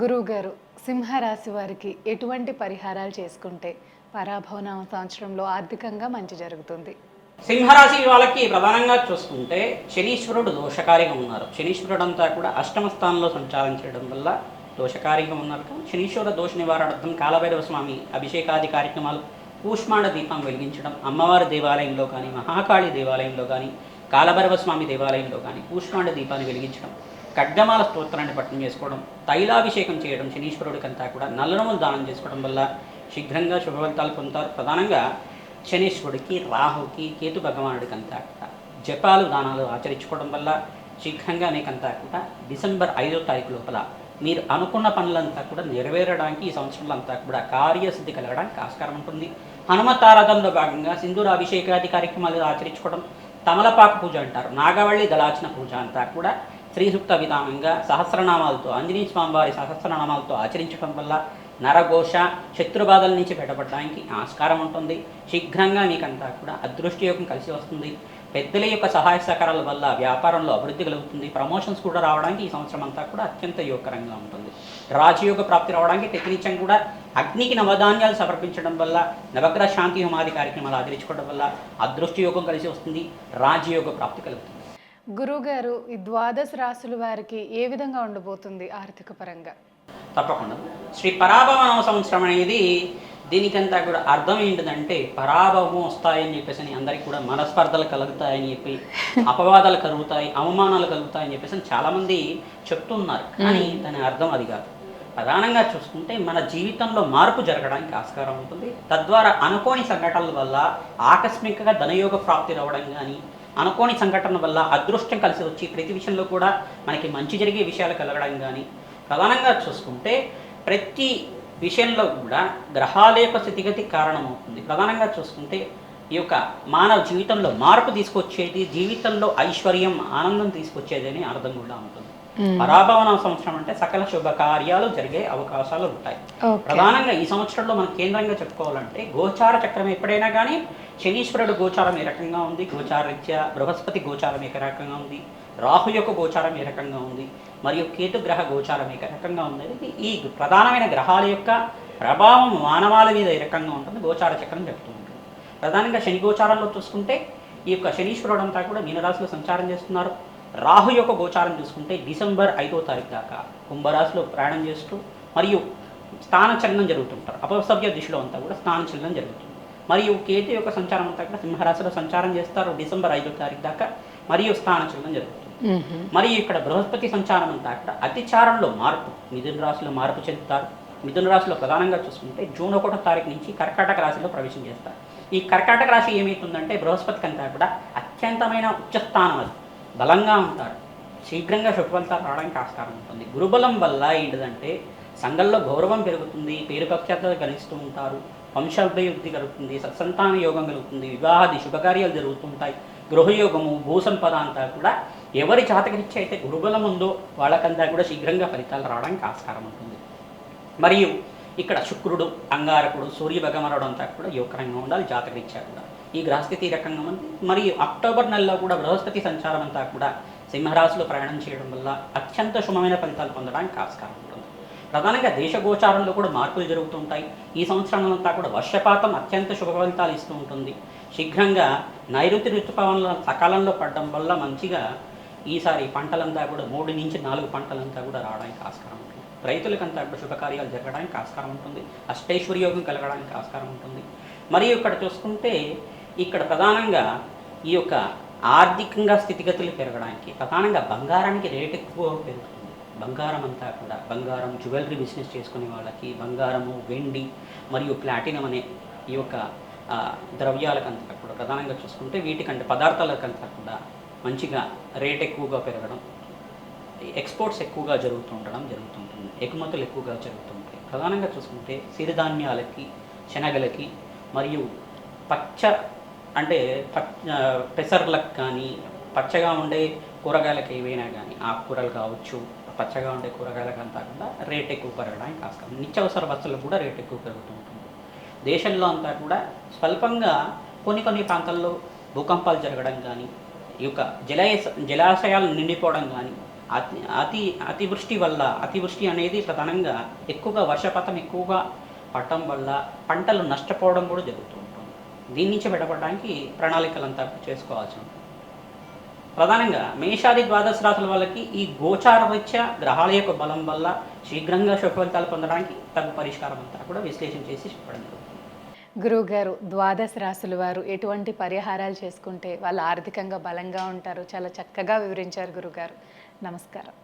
గురువుగారు, సింహరాశి వారికి ఎటువంటి పరిహారాలు చేసుకుంటే పరాభవనామ సంవత్సరంలో ఆర్థికంగా మంచి జరుగుతుంది? సింహరాశి వాళ్ళకి ప్రధానంగా చూసుకుంటే శనీశ్వరుడు దోషకారిగా ఉన్నారు. శనీశ్వరుడు అంతా కూడా అష్టమ స్థానంలో సంచారం చేయడం వల్ల దోషకారిగా ఉన్నారు. శనీశ్వర దోష నివారణార్థం కాలభైరవ స్వామి అభిషేకాది కార్యక్రమాలు, కూష్మాండ దీపం వెలిగించడం, అమ్మవారి దేవాలయంలో కానీ, మహాకాళి దేవాలయంలో కానీ, కాలభైరవ స్వామి దేవాలయంలో కానీ కూష్మాండ దీపాన్ని వెలిగించడం, ఖడ్గమాల స్తోత్రాన్ని పట్టణం చేసుకోవడం, తైలాభిషేకం చేయడం, శనీశ్వరుడికంతా కూడా నల్లనములు దానం చేసుకోవడం వల్ల శీఘ్రంగా శుభఫలితాలు పొందుతారు. ప్రధానంగా శనీశ్వరుడికి, రాహుకి, కేతు భగవానుడికంతా కూడా జపాలు దానాలు ఆచరించుకోవడం వల్ల శీఘ్రంగా మీకంతా కూడా డిసెంబర్ 5వ తారీఖు లోపల మీరు అనుకున్న పనులంతా కూడా నెరవేరడానికి ఈ సంవత్సరంలో అంతా కూడా కార్యసిద్ధి కలగడానికి ఆస్కారం ఉంటుంది. హనుమతారాధనలో భాగంగా సింధూర అభిషేకాది కార్యక్రమాలు ఆచరించుకోవడం, తమలపాకు పూజ అంటారు, నాగవల్లి దళాచన పూజ అంతా కూడా శ్రీ సూక్త విధానంగా సహస్రనామాలతో, ఆంజనేయ స్వామివారి సహస్రనామాలతో ఆచరించడం వల్ల నరఘోష, శత్రుబాధల నుంచి బయటపడడానికి ఆస్కారం ఉంటుంది. శీఘ్రంగా మీకంతా కూడా అదృష్టయోగం కలిసి వస్తుంది. పెద్దల యొక్క సహాయ సహకారాల వల్ల వ్యాపారంలో అభివృద్ధి కలుగుతుంది. ప్రమోషన్స్ కూడా రావడానికి ఈ సంవత్సరం అంతా కూడా అత్యంత యోగకరంగా ఉంటుంది. రాజయోగ ప్రాప్తి రావడానికి ప్రతినిత్యం కూడా అగ్నికి నవధాన్యాలు సమర్పించడం వల్ల, నవగ్రహ శాంతి హోమాది కార్యక్రమాలు ఆచరించుకోవడం వల్ల అదృష్టయోగం కలిసి వస్తుంది. రాజయోగ ప్రాప్తి కలుగుతుంది. గురువుగారు, ఈ ద్వాదశ రాశుల వారికి ఏ విధంగా ఉండబోతుంది ఆర్థిక పరంగా? తప్పకుండా శ్రీ పరాభవ సంవత్సరం అనేది దీనికంతా కూడా అర్థం ఏంటిదంటే, పరాభవం వస్తాయని చెప్పేసి అందరికీ కూడా మనస్పర్ధలు కలుగుతాయని చెప్పి, అపవాదాలు కలుగుతాయి, అవమానాలు కలుగుతాయని చెప్పేసి చాలామంది చెప్తున్నారు. కానీ దాని అర్థం అది కాదు. ప్రధానంగా చూసుకుంటే మన జీవితంలో మార్పు జరగడానికి ఆస్కారం ఉంటుంది. తద్వారా అనుకోని సంఘటనల వల్ల ఆకస్మికంగా ధనయోగ ప్రాప్తి రావడం కానీ, అనుకోని సంఘటన వల్ల అదృష్టం కలిసి వచ్చి ప్రతి విషయంలో కూడా మనకి మంచి జరిగే విషయాలు కలగడం కానీ, ప్రధానంగా చూసుకుంటే ప్రతి విషయంలో కూడా గ్రహాల యొక్క స్థితిగతి కారణమవుతుంది. ప్రధానంగా చూసుకుంటే ఈ యొక్క మానవ జీవితంలో మార్పు తీసుకొచ్చేది, జీవితంలో ఐశ్వర్యం, ఆనందం తీసుకొచ్చేది అని అర్థం కూడా ఉంటుంది. పరాభవన సంవత్సరం అంటే సకల శుభకార్యాలు జరిగే అవకాశాలు ఉంటాయి. ప్రధానంగా ఈ సంవత్సరంలో మనం కేంద్రంగా చెప్పుకోవాలంటే గోచార చక్రం ఎప్పుడైనా కానీ శనీశ్వరుడు గోచారం ఏ రకంగా ఉంది, గోచారరీత్యా బృహస్పతి గోచారం ఏ రకంగా ఉంది, రాహు యొక్క గోచారం ఏ రకంగా ఉంది, మరియు కేతు గ్రహ గోచారం ఏ రకంగా ఉంది, ఈ ప్రధానమైన గ్రహాల యొక్క ప్రభావం మానవాళి మీద ఏ రకంగా ఉంటుంది గోచార చక్రం చెప్తూ ఉంటుంది. ప్రధానంగా శని గోచారంలో చూసుకుంటే ఈ యొక్క శనీశ్వరుడు అంతా కూడా మీనరాశిలో సంచారం చేస్తున్నారు. రాహు యొక్క గోచారం చూసుకుంటే డిసెంబర్ 5వ తారీఖు దాకా కుంభరాశిలో ప్రయాణం చేస్తూ మరియు స్థానచలనం జరుగుతుంటారు. అపసవ్య దిశలో అంతా కూడా స్థానచలనం జరుగుతుంది. మరియు కేతు యొక్క సంచారం అంతా కూడా సింహరాశిలో సంచారం చేస్తారు డిసెంబర్ 5వ తారీఖు దాకా, మరియు స్థానచలనం జరుగుతుంది. మరియు ఇక్కడ బృహస్పతి సంచారం అంతా కూడా అతిచారంలో మార్పు, మిథున రాశిలో మార్పు చెందుతారు. మిథున రాశిలో ప్రధానంగా చూసుకుంటే జూన్ 1వ తారీఖు నుంచి కర్కాటక రాశిలో ప్రవేశం చేస్తారు. ఈ కర్కాటక రాశి ఏమవుతుందంటే బృహస్పతికి అంతా కూడా అత్యంతమైన ఉచ్చస్థానం, అది బలంగా ఉంటారు. శీఘ్రంగా శుభఫలితాలు రావడానికి ఆస్కారం ఉంటుంది. గురుబలం వల్ల ఏంటిదంటే సంఘంలో గౌరవం పెరుగుతుంది, పేరు ప్రఖ్యాతలు గణిస్తూ ఉంటారు, వంశాభివృద్ధి కలుగుతుంది, సత్సంతాన యోగం కలుగుతుంది, వివాహాది శుభకార్యాలు జరుగుతుంటాయి, గృహయోగము, భూసంపద అంతా కూడా ఎవరి జాతకరీత్యా అయితే గురుబలం ఉందో వాళ్ళకంతా కూడా శీఘ్రంగా ఫలితాలు రావడానికి ఆస్కారం ఉంటుంది. మరియు ఇక్కడ శుక్రుడు, అంగారకుడు, సూర్య భగవానుడు అంతా కూడా యోగకరంగా ఉండాలి జాతకరీత్యా కూడా. ఈ గ్రహస్థితి ఈ రకంగా ఉంది. మరియు అక్టోబర్ నెలలో కూడా బృహస్పతి సంచారం అంతా కూడా సింహరాశిలో ప్రయాణం చేయడం వల్ల అత్యంత శుభమైన ఫలితాలు పొందడానికి ఆస్కారం ఉంటుంది. ప్రధానంగా దేశ గోచారంలో కూడా మార్పులు జరుగుతుంటాయి. ఈ సంవత్సరం అంతా కూడా వర్షపాతం అత్యంత శుభ ఫలితాలు ఇస్తూ ఉంటుంది. శీఘ్రంగా నైరుతి ఋతుపవనాల సకాలంలో పడడం వల్ల మంచిగా ఈసారి పంటలంతా కూడా 3 నుంచి 4 పంటలంతా కూడా రావడానికి ఆస్కారం ఉంటుంది. రైతులకంతా కూడా శుభకార్యాలు జరగడానికి ఆస్కారం ఉంటుంది. అష్టైశ్వర్యోగం కలగడానికి ఆస్కారం ఉంటుంది. మరియు ఇక్కడ చూసుకుంటే ఇక్కడ ప్రధానంగా ఈ యొక్క ఆర్థికంగా స్థితిగతులు పెరగడానికి ప్రధానంగా బంగారానికి రేట్ ఎక్కువ పెరుగుతుంది. బంగారం అంతా కూడా బంగారం, జ్యువెలరీ బిజినెస్ చేసుకునే వాళ్ళకి బంగారము, వెండి మరియు ప్లాటినం అనే ఈ యొక్క ద్రవ్యాలకంతా కూడా ప్రధానంగా చూసుకుంటే వీటికంటే పదార్థాలకంతా కూడా మంచిగా రేట్ ఎక్కువగా పెరగడం, ఎక్స్పోర్ట్స్ ఎక్కువగా జరుగుతుంటుంది, ఎగుమతులు ఎక్కువగా జరుగుతుంటాయి. ప్రధానంగా చూసుకుంటే సిరిధాన్యాలకి, శనగలకి మరియు అంటే పెసర్లకు కానీ, పచ్చగా ఉండే కూరగాయలకు ఏవైనా కానీ, ఆకుకూరలు కావచ్చు, పచ్చగా ఉండే కూరగాయలకంతా కూడా రేట్ ఎక్కువ పెరగడానికి ఆస్కారం. నిత్యావసర వస్తువులకు కూడా రేట్ ఎక్కువ పెరుగుతూ ఉంటుంది. దేశంలో అంతా కూడా స్వల్పంగా కొన్ని ప్రాంతాల్లో భూకంపాలు జరగడం కానీ, ఈ యొక్క జలాశయాలు నిండిపోవడం కానీ, అతివృష్టి వల్ల, అతివృష్టి అనేది ప్రధానంగా ఎక్కువగా వర్షపాతం ఎక్కువగా పడటం వల్ల పంటలు నష్టపోవడం కూడా జరుగుతూ ఉంటుంది. దీని నుంచి బయటపడడానికి ప్రణాళికలంతా చేసుకోవాల్సి ఉంటుంది. ప్రధానంగా మేషాది ద్వాదశ రాశుల వాళ్ళకి ఈ గోచార రీత్యా గ్రహాల యొక్క బలం వల్ల శీఘ్రంగా శుభ ఫలితాలు పొందడానికి తగు పరిష్కారం అంతా కూడా విశ్లేషణ చేసి చెప్పడం జరుగుతుంది. గురువుగారు, ద్వాదశ రాశుల వారు ఎటువంటి పరిహారాలు చేసుకుంటే వాళ్ళు ఆర్థికంగా బలంగా ఉంటారు? చాలా చక్కగా వివరించారు గురుగారు. నమస్కారం.